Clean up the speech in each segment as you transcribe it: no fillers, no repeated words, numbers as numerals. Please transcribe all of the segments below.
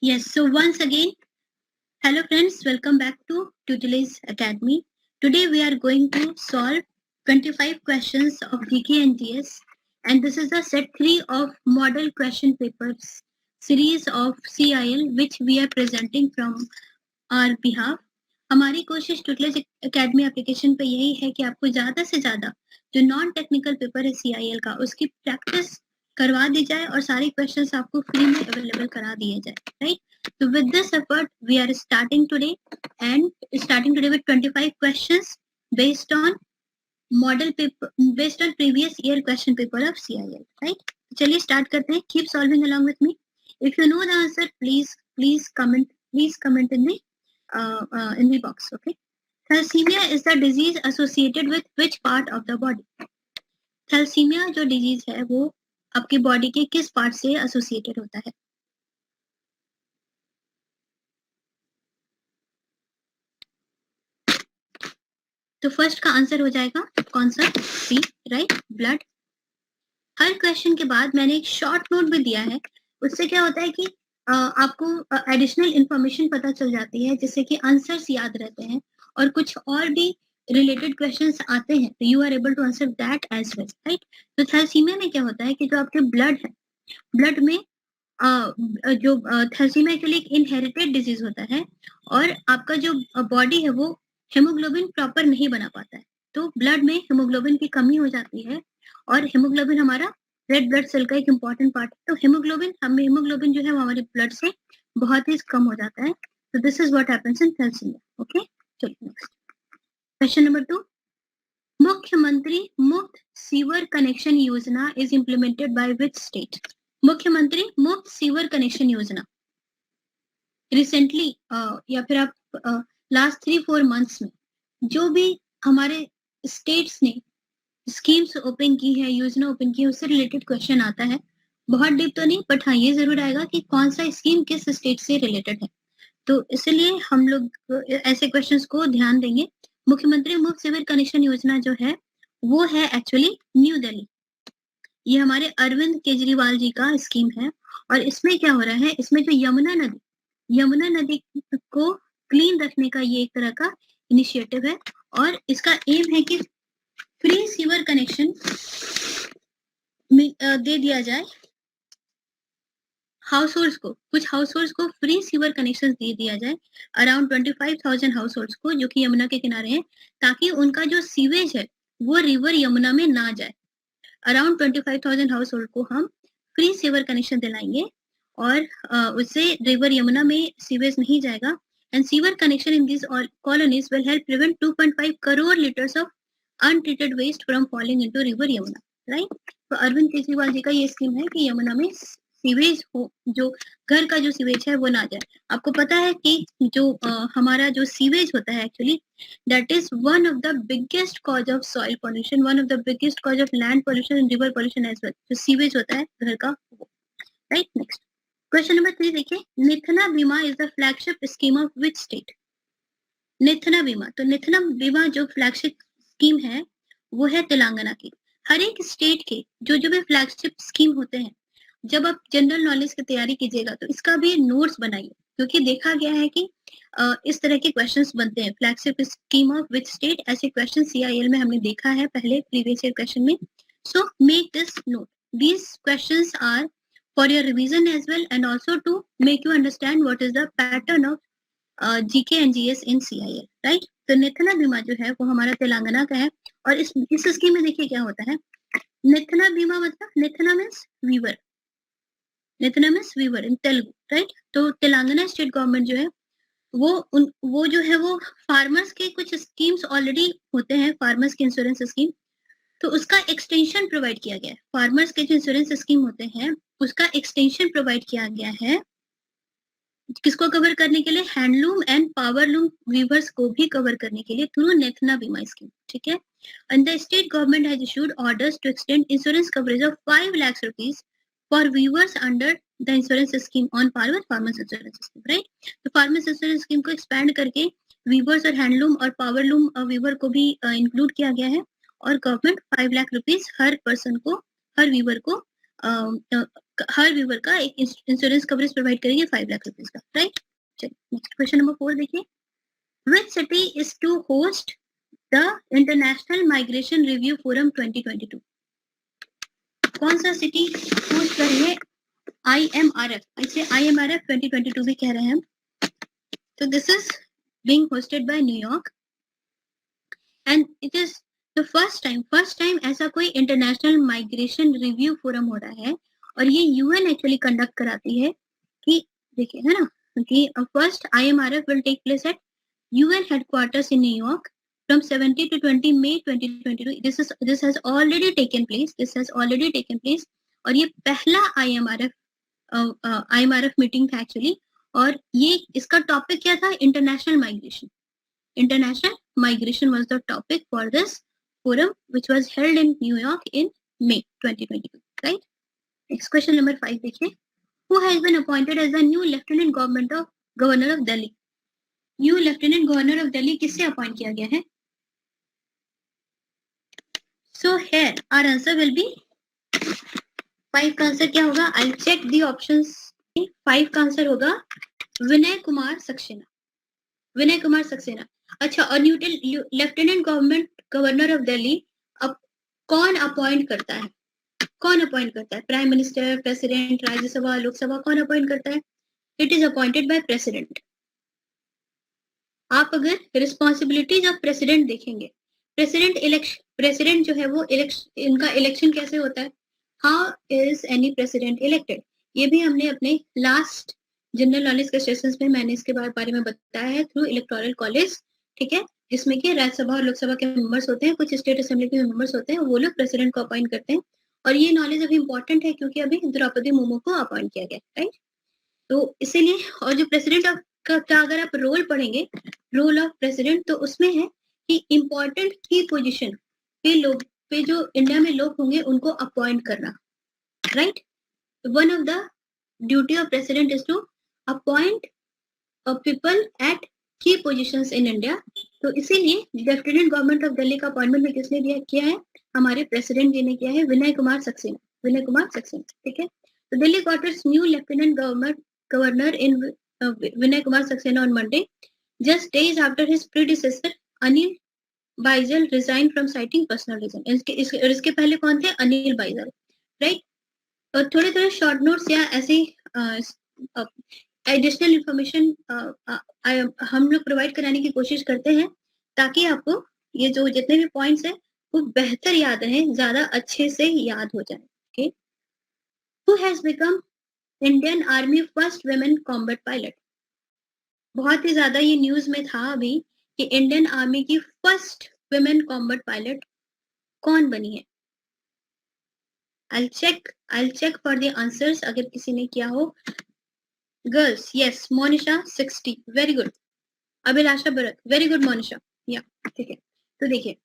Yes, so once again, hello friends, welcome back to Tutelage Academy. Today we are going to solve 25 questions of GK and GS, and this is the set 3 of model question papers series of CIL which we are presenting from our behalf. हमारी कोशिश tutelage academy application पे यही है कि आपको ज़्यादा से ज़्यादा जो नॉन टेक्निकल पेपर है CIL का उसकी प्रैक्टिस करवा दी जाए और सारे क्वेश्चंस आपको फ्री में अवेलेबल करा दिए जाए, right? So with this effort, we are starting today with 25 questions based on model paper, based on previous year question paper of CIL, right? चलिए start करते हैं. Keep solving along with me. If you know the answer, please comment in the box, okay? Thalassemia is the disease associated with which part of the body? Thalassemia जो disease है वो आपकी body के किस part से associated होता है? तो फर्स्ट का आंसर हो जाएगा कौन सा? सी, राइट, ब्लड. हर क्वेश्चन के बाद मैंने एक शॉर्ट नोट भी दिया है. उससे क्या होता है कि आपको एडिशनल इंफॉर्मेशन पता चल जाती है जिससे कि आंसर्स याद रहते हैं और कुछ और भी रिलेटेड क्वेश्चंस आते हैं तो you are able to answer that as well, right? तो थैलेसीमिया में क्या होता है कि जो आपके ब्लड है, ब्लड में जो थैलेसीमिया के लिए एक इनहेरिटेड डिजीज होता है और आपका जो बॉडी है वो हेमोग्लोबिन प्रॉपर नहीं बना पाता है. तो ब्लड में हेमोग्लोबिन की कमी हो जाती है और हेमोग्लोबिन हमारा रेड ब्लड सेल का एक इम्पॉर्टेंट पार्ट है. तो हेमोग्लोबिन जो है वो हमारे ब्लड से बहुत ही कम हो जाता है. तो this is what happens in thalassemia. Okay, चलिए नेक्स्ट क्वेश्चन नंबर 2. मुख्यमंत्री मुफ्त सीवर कनेक्शन योजना is implemented by which state? मुख्यमंत्री मुफ्त सीवर कनेक्शन योजना रिसेंटली या फिर आप लास्ट 3-4 मंथ्स में जो भी हमारे स्टेट्स ने स्कीम्स ओपन की है, योजना ओपन की है, उससे रिलेटेड क्वेश्चन आता है. बहुत डीप तो नहीं, बट हाँ ये जरूर आएगा कि कौन सा स्कीम किस स्टेट से रिलेटेड है. तो इसलिए हम लोग ऐसे क्वेश्चंस को ध्यान देंगे. मुख्यमंत्री मुफ्त सीवर कनेक्शन योजना जो है वो है एक्चुअली न्यू दिल्ली. ये हमारे अरविंद केजरीवाल जी का स्कीम है और इसमें क्या हो रहा है, इसमें जो यमुना नदी को क्लीन रखने का ये एक तरह का इनिशिएटिव है और इसका एम है कि फ्री सीवर कनेक्शन दे दिया जाए कुछ हाउस होल्ड्स को फ्री सीवर कनेक्शन दे दिया जाए अराउंड 25,000 हाउस होल्ड्स को जो कि यमुना के किनारे हैं, ताकि उनका जो सीवेज है वो रिवर यमुना में ना जाए. अराउंड 25,000 हाउस होल्ड को हम फ्री सीवर कनेक्शन दिलाएंगे और उससे रिवर यमुना में सीवेज नहीं जाएगा. And sewer connection in this colonies will help prevent 2.5 crore liters of untreated waste from falling into river Yamuna, right? तो अरविंद केजरीवाल जी का ये स्कीम है कि यमुना में सीवेज हो, जो घर का जो सीवेज है वो ना जाए. आपको पता है कि जो हमारा जो सीवेज होता है actually that is one of the biggest cause of soil pollution, one of the biggest cause of land pollution and river pollution as well. जो सीवेज होता है घर का वो, राइट? नेक्स्ट क्वेश्चन नंबर 3 देखिए. निथना बीमा is the flagship scheme of which state? निथना बीमा, तो निथना बीमा जो फ्लैगशिप स्कीम है वो है तेलंगाना की. हर एक स्टेट के जो जो भी फ्लैगशिप स्कीम होते हैं, जब आप जनरल नॉलेज की तैयारी कीजिएगा तो इसका भी नोट्स बनाइए, क्योंकि देखा गया है कि इस तरह के क्वेश्चंस बनते हैं. Flagship scheme of which state, ऐसे क्वेश्चन CIL में हमने देखा है पहले प्रीवियस ईयर क्वेश्चन में. So make this note. These questions are for your revision as well and also to make you understand what is the pattern of GK and GS in CIL, right? तो निथना बीमा जो है वो हमारा तेलंगाना का है और इस स्कीम में देखिए क्या होता है. निथना बीमा मतलब निथना मीन्स वीवर, निथना मीन्स वीवर इन तेलुगु, राइट? तो तेलंगाना स्टेट गवर्नमेंट जो है वो जो है वो फार्मर्स के कुछ स्कीम्स ऑलरेडी होते हैं, फार्मर्स के इंश्योरेंस स्कीम, तो उसका एक्सटेंशन प्रोवाइड किया गया है. फार्मर्स के जो इंश्योरेंस स्कीम होते हैं उसका एक्सटेंशन प्रोवाइड किया गया है. किसको कवर करने के लिए? हैंडलूम एंड पावरलूम वीवर्स को भी कवर करने के लिए थ्रू नेथना बीमा स्कीम, ठीक है? And the state government has issued orders to extend insurance coverage of 5 lakh rupees for weavers under the insurance scheme on par with farmers insurance scheme, right? तो farmers insurance scheme को expand करके weavers और handloom और powerloom weaver को भी include किया गया है और गवर्नमेंट 5 लाख रुपीस हर पर्सन को, हर वीवर को हर व्यूवर का एक इंश्योरेंस कवरेज प्रोवाइड करेगी 5 लाख रुपीज का, राइट। चलिए नेक्स्ट क्वेश्चन नंबर 4 देखिए, which city is to host the international migration review forum 2022? कौन सा सिटी होस्ट कर रही है IMRF, इसे IMRF 2022 भी कह रहे हैं हम। तो this is being hosted by New York and it is the first time ऐसा कोई इंटरनेशनल माइग्रेशन रिव्यू फोरम हो रहा है, और ये UN एक्चुअली कंडक्ट कराती है कि देखिए है ना, कि first IMRF will take place at UN headquarters in New York from 17 to 20 May 2022. This has already taken place. और ये पहला IMRF मीटिंग था एक्चुअली, और ये इसका टॉपिक क्या था, international migration was the topic for this forum which was held in New York in May 2022, right? Next question number 5 देखिए, who has been appointed as the new Lieutenant Governor of Delhi? New lieutenant governor of Delhi किससे appoint किया गया है? So here our answer will be 5 का answer क्या होगा? I check the options. 5 का answer होगा विनय कुमार सक्सेना। अच्छा, और लेफ्टिनेंट गवर्नर ऑफ दिल्ली अब कौन अपॉइंट करता है? Prime minister, president, Rajya Sabha, Lok Sabha, कौन अपॉइंट करता है? It is appointed by president. आप अगर रिस्पॉन्सिबिलिटीज ऑफ प्रेसिडेंट देखेंगे, प्रेसिडेंट जो है वो इनका इलेक्शन कैसे होता है? How is any president elected? ये भी हमने अपने लास्ट जनरल नॉलेज के सेशंस में मैंने इसके बारे में बताया है, थ्रू इलेक्टोरल कॉलेज, ठीक है, जिसमें कि राज्यसभा और लोकसभा के मेंबर्स होते हैं, कुछ स्टेट असेंबली के मेंबर्स होते हैं, वो लोग प्रेसिडेंट को अपॉइंट करते हैं। और ये नॉलेज अभी इंपॉर्टेंट है क्योंकि अभी द्रौपदी मुर्मू को अपॉइंट किया गया, राइट। तो इसीलिए, और जो प्रेसिडेंट का अगर आप रोल पढ़ेंगे, रोल ऑफ प्रेसिडेंट, तो उसमें है कि इंपॉर्टेंट की पोजीशन पे जो इंडिया में लोग होंगे उनको अपॉइंट करना, right. One of the duty of president is to appoint people at key positions in India. तो इसीलिए लेफ्टिनेंट गवर्नमेंट ऑफ दिल्ली का अपॉइंटमेंट में किसने किया है? हमारे प्रेसिडेंट जी ने किया है, विनय कुमार सक्सेना, ठीक है। तो Delhi got its new lieutenant governor in Vinay Kumar Saxena on Monday, just days after his predecessor Anil Baijal resigned from citing personal reason. इसके पहले कौन थे? अनिल बाइजल, राइट। और थोड़े शॉर्ट नोट्स या ऐसी एडिशनल इंफॉर्मेशन हम लोग प्रोवाइड कराने की कोशिश करते हैं ताकि आपको ये जो जितने भी पॉइंट्स हैं वो बेहतर याद रहें, ज्यादा अच्छे से याद हो जाए। Okay, who has become Indian army first women combat pilot? बहुत ही ज्यादा ये न्यूज में था अभी कि इंडियन आर्मी की फर्स्ट वुमेन कॉम्बैट पायलट कौन बनी है। I'll check for the answers अगर किसी ने किया हो। Girls, yes, Monisha 60, very good. Abhilasha Bharat, very good Monisha, या ठीक है। तो देखिए,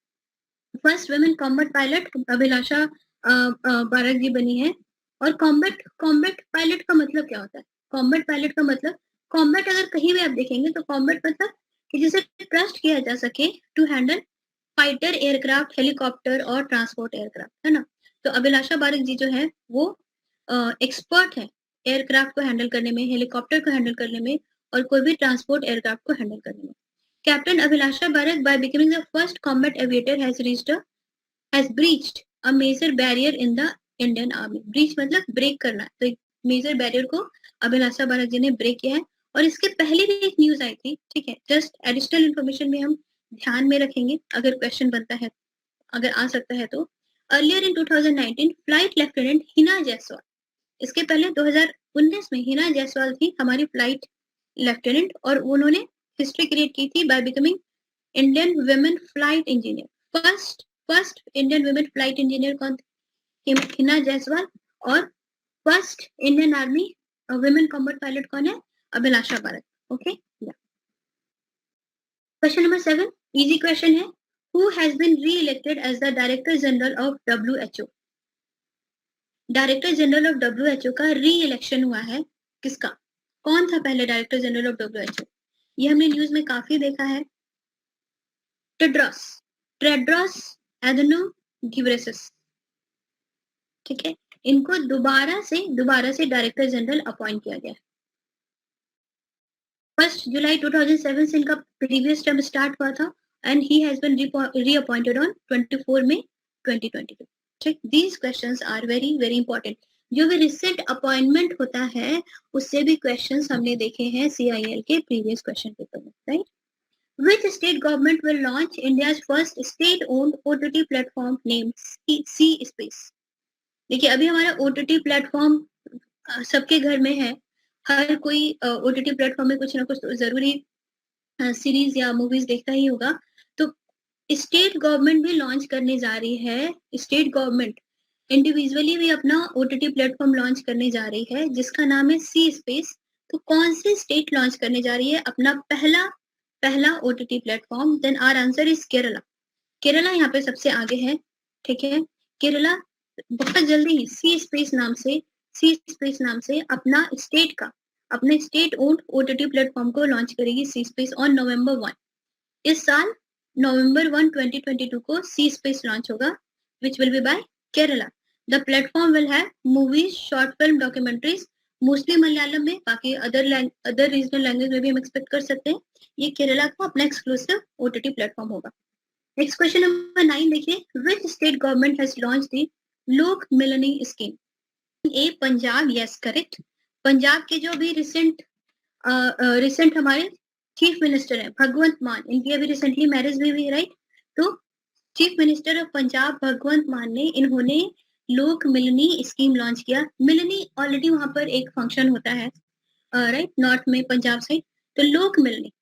first women combat pilot Abhilasha Bharat ji बनी है। और कॉम्बैट पायलट का मतलब क्या होता है? कॉम्बैट पायलट का मतलब, कॉम्बैट अगर कहीं भी आप देखेंगे तो कॉम्बैट मतलब कि जिसे ट्रस्ट किया जा सके to handle fighter aircraft, helicopter और ट्रांसपोर्ट एयरक्राफ्ट, है ना। तो अभिलाषा बारिक जी जो है वो एक्सपर्ट है एयरक्राफ्ट को हैंडल करने में, हेलीकॉप्टर को हैंडल करने में, और कोई भी ट्रांसपोर्ट एयरक्राफ्ट को हैंडल करने में। Captain Abhilasha Barik by becoming the first combat aviator has breached a major barrier in the Indian Army. Breach मतलब ब्रेक करना, तो एक मेजर बैरियर को अभिलाषा बारिक जी ने ब्रेक किया है। और इसके पहले भी एक न्यूज आई थी, ठीक है, जस्ट एडिशनल इंफॉर्मेशन भी हम ध्यान में रखेंगे अगर क्वेश्चन बनता है, अगर आ सकता है तो। Earlier in 2019 flight lieutenant Hina Jaiswal, इसके पहले 2019 में हिना जायसवाल थी हमारी फ्लाइट लेफ्टिनेंट, और उन्होंने हिस्ट्री क्रिएट की थी by becoming Indian women flight engineer. First Indian women flight engineer कौन थी? हिना जायसवाल। और first Indian army women combat pilot कौन है? Abhilasha Barik. Okay, question number 7, easy question है। Who has been re-elected as the Director General of WHO? Director general of WHO का री-इलेक्शन हुआ है, किसका? कौन था पहले डायरेक्टर जनरल ऑफ WHO? ये हमने न्यूज में काफी देखा है, टेड्रोस एडनोम घिब्रेसस, ठीक है। इनको दोबारा से डायरेक्टर जनरल अपॉइंट किया गया। 1 जुलाई 2007 से इनका प्रीवियस टर्म स्टार्ट हुआ था and he has been reappointed on 24 May 2022। ठीक, these questions are very very important. जो भी रिसेंट अपॉइंटमेंट होता है उससे भी क्वेश्चंस हमने देखे हैं CIL के प्रीवियस क्वेश्चन पेपर में, right. Which state government will launch India's first state-owned OTT platform named C Space? देखिए, अभी हमारा OTT प्लेटफॉर्म सबके घर में है। हर कोई OTT प्लेटफॉर्म में कुछ ना कुछ जरूरी सीरीज या मूवीज देखता ही होगा। तो स्टेट गवर्नमेंट भी लॉन्च करने जा रही है। स्टेट गवर्नमेंट इंडिविजुअली भी अपना OTT प्लेटफॉर्म लॉन्च करने जा रही है जिसका नाम है सी स्पेस। तो कौन सी स्टेट लॉन्च करने जा रही है अपना पहला OTT platform? Then our answer is Kerala. Kerala यहाँ पे सबसे आगे है, ठीक है। केरला बहुत जल्दी ही सी स्पेस नाम से अपना स्टेट ओन्ड OTT प्लेटफॉर्म को लॉन्च करेगी सी स्पेस ऑन November 1। इस साल November 1, 2022 को सी स्पेस लॉन्च होगा which will be by Kerala. The platform will have movies, short film, documentaries, mostly Malayalam में, बाकी अदर रीजनल लैंग्वेज में भी हम एक्सपेक्ट कर सकते हैं। ये केरला का अपना एक्सक्लूसिव OTT प्लेटफॉर्म होगा। नेक्स्ट क्वेश्चन नंबर 9 देखिए, which state government has launch the लोक मिलनी स्कीम? ए पंजाब, यस करेक्ट। पंजाब के जो भी रिसेंट हमारे चीफ मिनिस्टर है भगवंत मान, इनकी अभी रिसेंटली मैरिज भी हुई, राइट। तो चीफ मिनिस्टर ऑफ पंजाब भगवंत मान ने इन्होंने लोक मिलनी स्कीम लॉन्च किया। मिलनी ऑलरेडी वहां पर एक फंक्शन होता है, राइट, नॉर्थ में पंजाब साइड। तो लोक मिलनी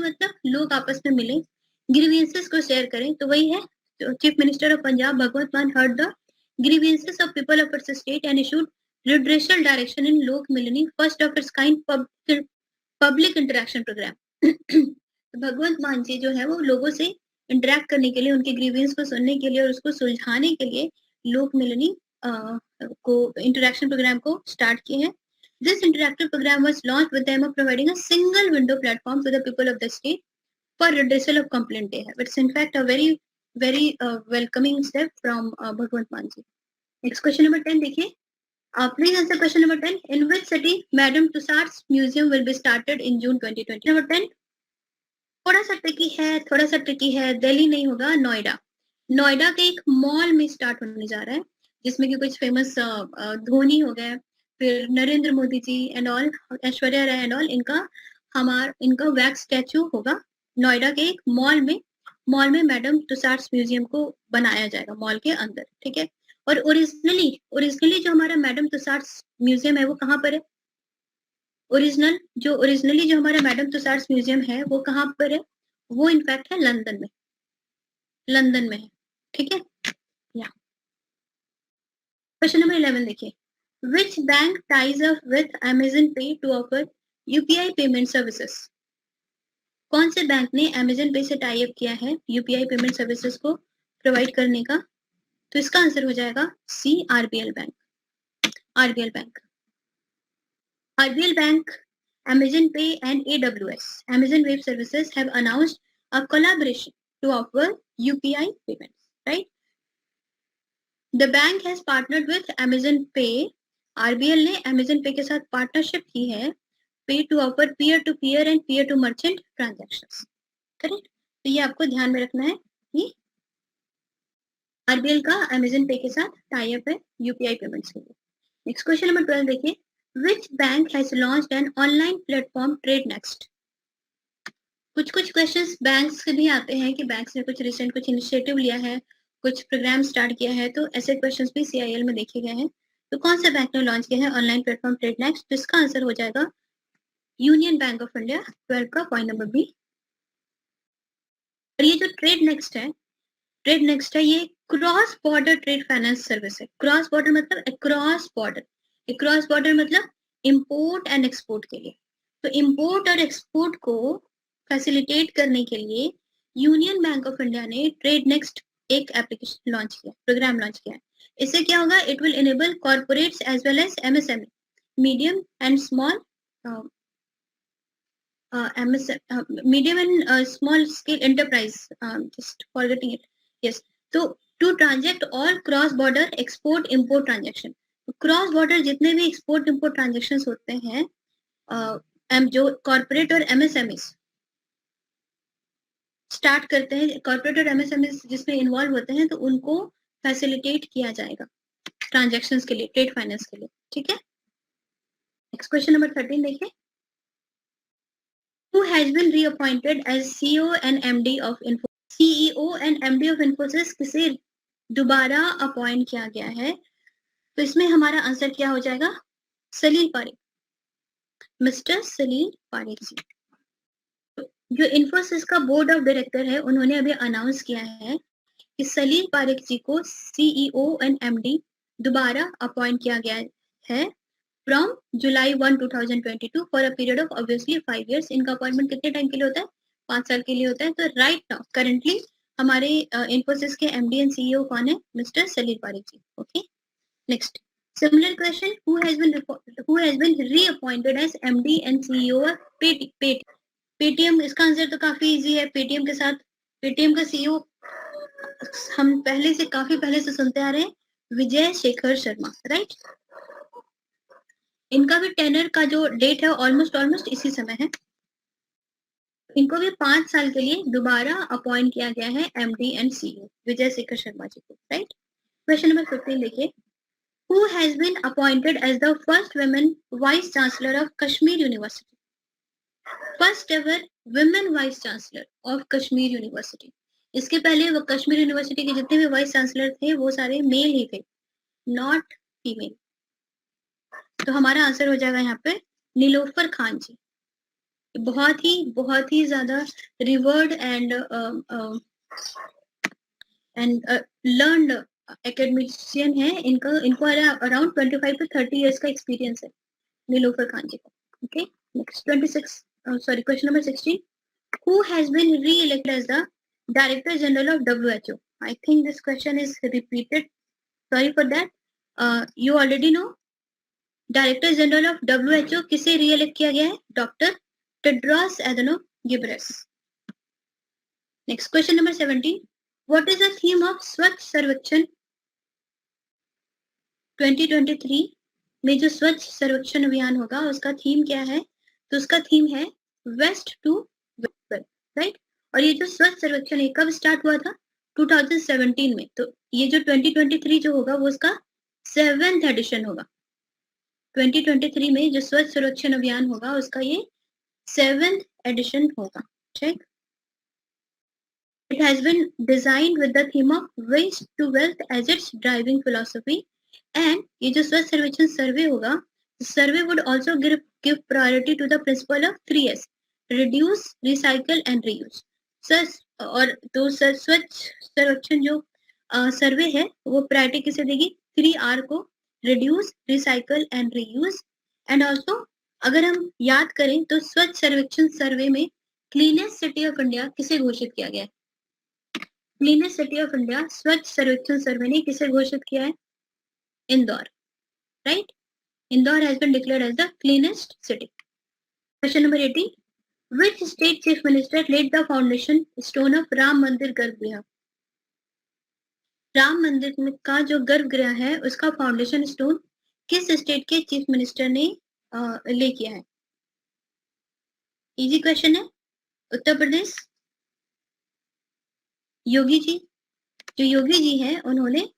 मतलब लोग आपस में मिले, ग्रीवियंसेस को शेयर करें, तो वही है। तो चीफ मिनिस्टर ऑफ पंजाब भगवंत मान heard the grievances of people of its state and issued redressal direction in Lok Milani, first of its kind public interaction program। तो भगवंत मान जी जो है वो लोगों से इंटरेक्ट करने के लिए, उनके ग्रीवेंस को सुनने के लिए और उसको सुलझाने के लिए लोक मिलनी को इंटरेक्शन प्रोग्राम को स्टार्ट किए हैं। This interactive program was launched with the aim of providing a single window platform to the people of the state for redressal of complaint they have. It's in fact a very welcoming step from Bhagwant Maan ji। Next question number 10 देखिए, please answer question number 10। In which city Madam Tussauds Museum will be started in June 2020? Number 10 थोड़ा सा tricky है। दिल्ली नहीं होगा, नोएडा के एक mall में start होने जा रहा है जिसमें कि कुछ फेमस धोनी हो गए, फिर Narendra Modi ji and all, Aishwarya Rai and all, इनका वैक्स स्टैचू होगा नोएडा के एक मॉल में मैडम तुसाड्स म्यूजियम को बनाया जाएगा मॉल के अंदर, ठीक है। और ओरिजिनली जो हमारा मैडम तुसाड्स म्यूजियम है वो कहाँ पर है? ओरिजिनली जो हमारा मैडम तुसाड्स म्यूजियम है वो कहाँ पर है? वो इनफैक्ट है लंदन में है, ठीक है। या क्वेश्चन नंबर 11 देखिए, which bank ties up with Amazon Pay to offer UPI payment services? कौन से बैंक ने Amazon Pay से टाई अप किया है UPI पेमेंट सर्विसेज को प्रोवाइड करने का? तो इसका आंसर हो जाएगा सी, RBL बैंक। RBL Bank, Amazon Pay and AWS, Amazon Web Services have announced a collaboration to offer UPI payments, right? The bank has partnered with Amazon Pay। RBL ने Amazon Pay के साथ partnership की है Pay to offer peer-to-peer and peer-to-merchant transactions, correct. तो ये आपको ध्यान में रखना है कि RBL का Amazon Pay के साथ टाई अप है UPI पेमेंट्स के लिए। नेक्स्ट क्वेश्चन नंबर 12 देखिए, Which bank has launched an online platform TradeNext? कुछ क्वेश्चंस बैंक्स से भी आते हैं कि बैंक्स ने कुछ इनिशिएटिव लिया है, कुछ प्रोग्राम स्टार्ट किया है, तो ऐसे क्वेश्चंस भी CIL में देखे गए हैं। तो कौन सा बैंक ने लॉन्च किया है ऑनलाइन प्लेटफॉर्म TradeNext? तो इसका आंसर हो जाएगा यूनियन बैंक ऑफ इंडिया, 12 का पॉइंट नंबर बी। और ये जो TradeNext है ये cross border trade finance service है। क्रॉस बॉर्डर मतलब क्रॉस बॉर्डर मतलब इंपोर्ट एंड एक्सपोर्ट के लिए। तो इंपोर्ट और एक्सपोर्ट को फैसिलिटेट करने के लिए यूनियन बैंक ऑफ इंडिया ने TradeNext एक एप्लीकेशन प्रोग्राम लॉन्च किया है। इससे क्या होगा? It will enable corporates as well as MSME, medium and small scale enterprise, just forgetting it, yes. तो to transact all cross border export import transaction. Cross border जितने भी export import transaction होते हैं जो कॉर्पोरेट और MSME start करते हैं, corporate और एमएसएमई जिसमें इन्वॉल्व होते हैं, तो उनको फैसिलिटेट किया जाएगा ट्रांजेक्शन्स के लिए, ट्रेड फाइनेंस के लिए। ठीक है, नेक्स्ट क्वेश्चन नंबर 13 देखिए। Who has been reappointed as CEO and MD of Infosys? CEO and MD of Infosys किसे दोबारा अपॉइंट किया गया है? तो इसमें हमारा आंसर क्या हो जाएगा? सलील पारेख, मिस्टर सलील पारेख जी। जो इन्फोसिस का बोर्ड ऑफ डायरेक्टर है, उन्होंने अभी अनाउंस किया है कि सलील पारेख जी को सीईओ एंड एमडी दोबारा अपॉइंट किया गया है from July 1, 2022 for a period of obviously 5 years। इनका अपॉइंटमेंट कितने टाइम के लिए होता है? 5 साल के लिए होता है। तो राइट नाउ करंटली हमारे इन्फोसिस के एमडी एंड सीईओ कौन है? Mister Salil Parekh ji. Okay, next similar question, who has been reappointed as MD and CEO of Paytm? इसका आंसर तो काफी इजी है। पेटीएम के साथ पेटीएम का सीईओ हम पहले से काफी पहले से सुनते आ रहे हैं, विजय शेखर शर्मा, राइट। इनका भी टेनर का जो डेट है ऑलमोस्ट इसी समय है। इनको भी 5 साल के लिए दोबारा अपॉइंट किया गया है MD and CEO Vijay Shekhar Sharma ji को, राइट। क्वेश्चन नंबर 15 देखिए। Who has been appointed as the first women vice chancellor of Kashmir University? First ever women vice chancellor of Kashmir University। इसके पहले वो कश्मीर यूनिवर्सिटी के जितने भी वाइस चांसलर थे वो सारे मेल ही थे, नॉट फीमेल। तो हमारा आंसर हो जाएगा यहाँ पे नीलोफर खान जी। बहुत ही ज्यादा रिवर्ड एंड लर्नड एकेडमिशियन है। इनको अराउंड 25 to 30 years का एक्सपीरियंस है नीलोफर खान जी को। Okay, next 26 question number 16। Who has been re-elected as the Director General of WHO? I think this question is repeated. Sorry for that. You already know. Director General of WHO किसे re-elect किया गया है? Dr. Tedros Adhanom Ghebreyesus. Next question number 17. What is the theme of Swachh Sarvekshan 2023 में जो स्वच्छ सर्वेक्षण अभियान होगा उसका थीम क्या है? तो उसका थीम है वेस्ट टू वेस्ट, राइट। और ये जो स्वच्छ सर्वेक्षण है कब स्टार्ट हुआ था? 2017 में। तो ये जो 2023 जो होगा वो उसका 7th एडिशन होगा। 2023 में जो स्वच्छ सर्वेक्षण अभियान होगा उसका ये 7th एडिशन होगा, ठीक। It has been designed with the theme of waste to wealth as its driving philosophy. And ये जो स्वच्छ सर्वेक्षण सर्वे होगा, सर्वे would also give priority to the principle of 3S: reduce, recycle and reuse. और तो स्वच्छ सर्वेक्षण जो सर्वे है वो प्रायोरिटी किसे देगी? 3R को, reduce, recycle and reuse। And also अगर हम याद करें तो स्वच्छ सर्वेक्षण सर्वे में क्लीनेस्ट सिटी ऑफ इंडिया किसे घोषित किया गया है? क्लीनेस्ट सिटी ऑफ इंडिया स्वच्छ सर्वेक्षण सर्वे ने किसे घोषित किया है? Indore, right. Indore has been declared as the cleanest city. Question number 18. Which state chief minister laid the foundation stone of Ram मंदिर गर्भगृह? राम मंदिर का जो गर्भगृह है उसका फाउंडेशन स्टोन किस स्टेट के चीफ मिनिस्टर ने ले किया है? इजी क्वेश्चन है। उत्तर प्रदेश, योगी जी। जो योगी जी हैं उन्होंने,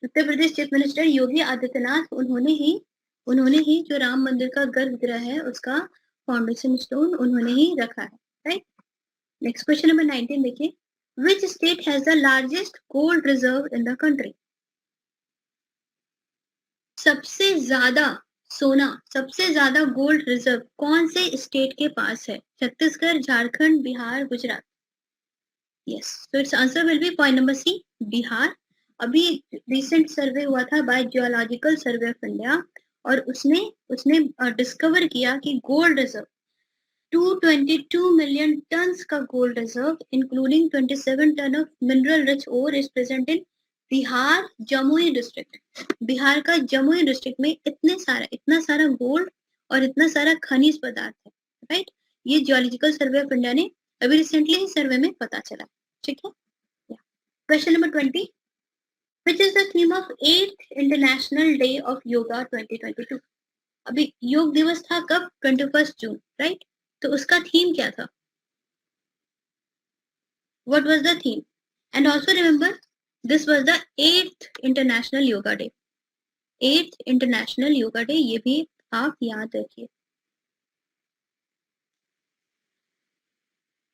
उत्तर प्रदेश चीफ मिनिस्टर योगी आदित्यनाथ, उन्होंने ही जो राम मंदिर का गर्भगृह है उसका फाउंडेशन स्टोन उन्होंने ही रखा है, राइट। नेक्स्ट क्वेश्चन नंबर 19 देखिए। Which state has the largest gold reserve in the country? सबसे ज्यादा सोना, सबसे ज्यादा गोल्ड रिजर्व कौन से स्टेट के पास है? Chhattisgarh, Jharkhand, Bihar, Gujarat. Yes, so its answer will be point number C, Bihar. अभी रिसेंट सर्वे हुआ था by geological survey of India और उसने डिस्कवर किया कि गोल्ड रिजर्व 222 मिलियन टन्स का gold reserve including 27 ton of mineral rich ore is present in Bihar Jamui district. Bihar का Jamui district में इतना सारा गोल्ड और इतना सारा खनिज पदार्थ है, राइट। ये जियोलॉजिकल सर्वे ऑफ इंडिया ने अभी रिसेंटली ही सर्वे में पता चला, ठीक है। Question number 20। Which is the theme of 8th International Day of Yoga 2022? अभी योग दिवस था कब? 21 जून, राइट? तो उसका थीम क्या था? What was the theme? And also remember, this was the 8th International Yoga Day. 8th International Yoga Day, ये भी आप याद रखिए.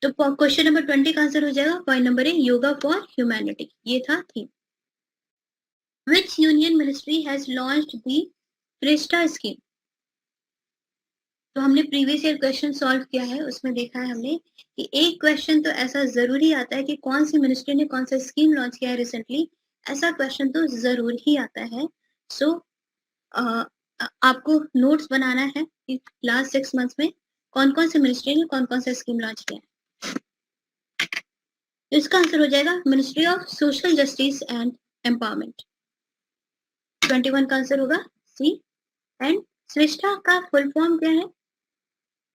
तो क्वेश्चन नंबर 20 का आंसर हो जाएगा point number A, yoga for humanity. ये था theme. Which union ministry has launched the Prishta scheme? तो हमने प्रीवियस ईयर क्वेश्चन सॉल्व किया है, उसमें देखा है हमने कि एक क्वेश्चन तो ऐसा जरूरी आता है कि कौन सी मिनिस्ट्री ने कौन सा स्कीम लॉन्च किया है रिसेंटली, ऐसा क्वेश्चन तो जरूर ही आता है. सो आपको नोट्स बनाना है कि लास्ट 6 मंथ्स में कौन कौन सी मिनिस्ट्री ने कौन कौन सा स्कीम लॉन्च किया है. इसका आंसर हो जाएगा ministry of social justice and empowerment. 21 का आंसर होगा सी. एंड श्रेष्ठा का फुल फॉर्म क्या है?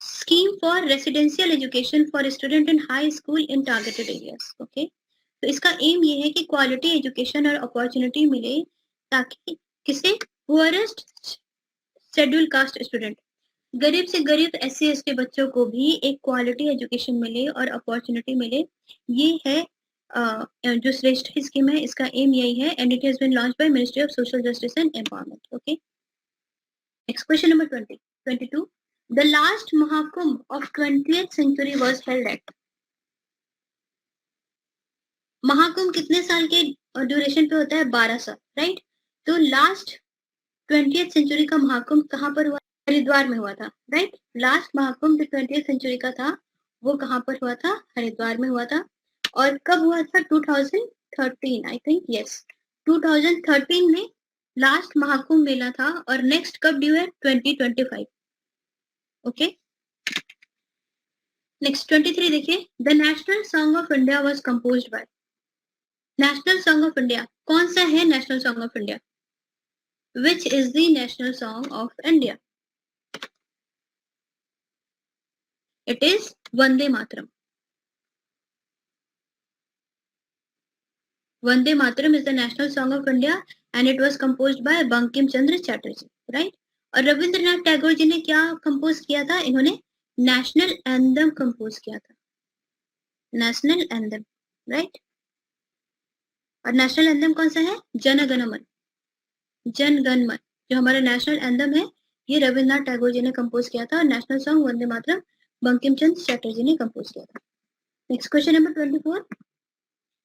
Scheme for residential education for student in high school in targeted areas. Okay, तो इसका एम ये है कि क्वालिटी एजुकेशन और अपॉर्चुनिटी मिले ताकि किसे? पुअरेस्ट शेड्यूल कास्ट स्टूडेंट, गरीब से गरीब SC ST बच्चों को भी एक क्वालिटी एजुकेशन मिले और अपॉर्चुनिटी मिले. ये है जो श्रेष्ठ स्कीम है, इसका एम यही है. And it has been launch by ministry of social justice and empowerment. Okay, next question number 22. The last Mahakumbh of 20th century was held at. Mahakumbh कितने साल के ड्यूरेशन पे होता है? 12 साल, राइट? तो लास्ट 20th सेंचुरी का महाकुंभ कहाँ पर हुआ? हरिद्वार में हुआ था, राइट? लास्ट महाकुंभ जो 20th सेंचुरी का था वो कहाँ पर हुआ था? हरिद्वार में हुआ था. और कब हुआ था? 2013 आई थिंक. यस, 2013 में लास्ट महाकुंभ मेला था. और नेक्स्ट कब ड्यू है? 2025. ओके, नेक्स्ट 23 देखिए. The national song of India was composed bye. National song of India कौन सा है? National song of India. Which is the national song of India? It is Vande Mataram. Vande Mataram is the national song of India and it was composed by Bankim Chandra Chatterjee, right? और रविंद्रनाथ टैगोर जी ने क्या compose किया था? इन्होंने national anthem compose किया था. National anthem, right? और national anthem कौन सा है? जन गण मन. जन गण मन जो हमारा नेशनल एंथम है, ये रविंद्रनाथ टैगोर जी ने कंपोज किया था. और नेशनल सॉन्ग वंदे मातरम बंकिम चंद्र चटर्जी ने कंपोज किया था. Next question number 24.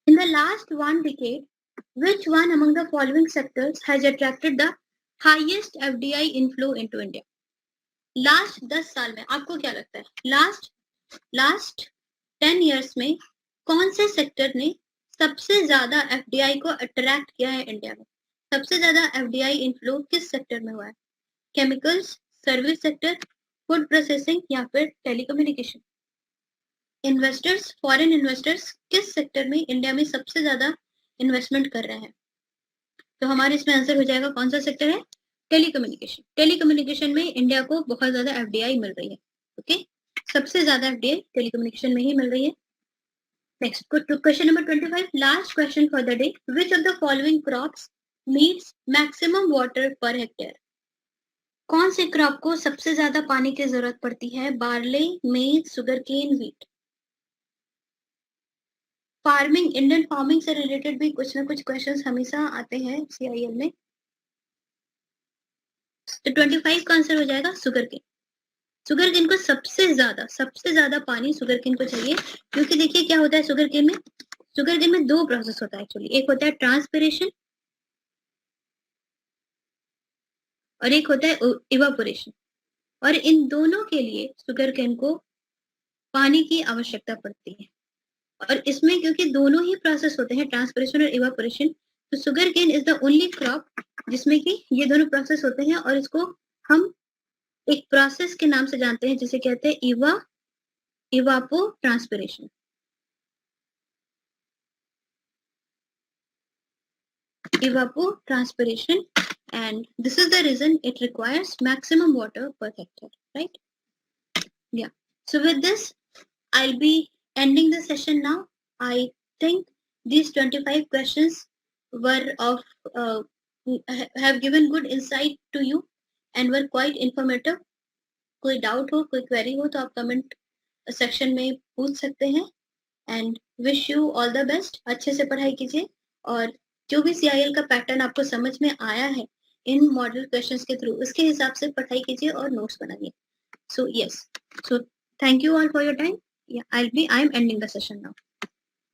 In the last one decade, which one among the following sectors has attracted the highest FDI inflow into India? Last 10 साल में आपको क्या लगता है? लास्ट 10 years में कौन से सेक्टर ने सबसे ज्यादा FDI को अट्रैक्ट किया है इंडिया में? सबसे ज्यादा FDI इनफ्लो किस सेक्टर में हुआ है? Chemicals, service sector, food processing या फिर टेलीकम्युनिकेशन? इन्वेस्टर्स, फॉरेन इन्वेस्टर्स किस सेक्टर में इंडिया में सबसे ज्यादा इन्वेस्टमेंट कर रहे हैं? तो हमारे इसमें आंसर हो जाएगा कौन सा सेक्टर है? टेलीकम्युनिकेशन. टेलीकम्युनिकेशन में इंडिया को बहुत ज्यादा FDI मिल रही है. ओके, सबसे ज्यादा FDI टेलीकम्युनिकेशन में ही मिल रही है. Next question number 25. Last question for the day. Which of the following crops needs maximum water per hectare? कौन से क्रॉप को सबसे ज्यादा पानी की जरूरत पड़ती है? बार्ले, मेज, sugarcane, wheat. Farming, Indian farming से रिलेटेड भी कुछ ना कुछ क्वेश्चंस हमेशा आते हैं CIL में. तो 25 का आंसर हो जाएगा सुगरकेन. सुगरकेन को सबसे ज्यादा पानी सुगरकेन को चाहिए, क्योंकि देखिए क्या होता है सुगरकेन में. सुगरकेन में दो प्रोसेस होता है एक्चुअली. एक होता है ट्रांसपिरेशन और एक होता है इवापोरेशन. और इन दोनों के लिए सुगरकेन को पानी की आवश्यकता पड़ती है. और इसमें क्योंकि दोनों ही प्रोसेस होते हैं, ट्रांसपिरेशन और इवापोरेशन, तो sugarcane is the only crop जिसमें कि ये दोनों प्रोसेस होते हैं. और इसको हम एक प्रोसेस के नाम से जानते हैं जिसे कहते हैं इवापो transpiration. Evapotranspiration, and this is the reason it requires maximum water per hectare, right? Yeah. So with this, I'll be ending the session now. I think these 25 questions were of have given good insight to you and were quite informative. कोई doubt हो, कोई query हो तो आप comment section में पूछ सकते हैं। And wish you all the best, अच्छे से पढ़ाई कीजिए और जो भी CIL का पैटर्न आपको समझ में आया है इन मॉडल क्वेश्चंस के थ्रू, उसके हिसाब से पढ़ाई कीजिए और नोट्स बनाइए। So yes, so thank you all for your time. Yeah, I am ending the session now.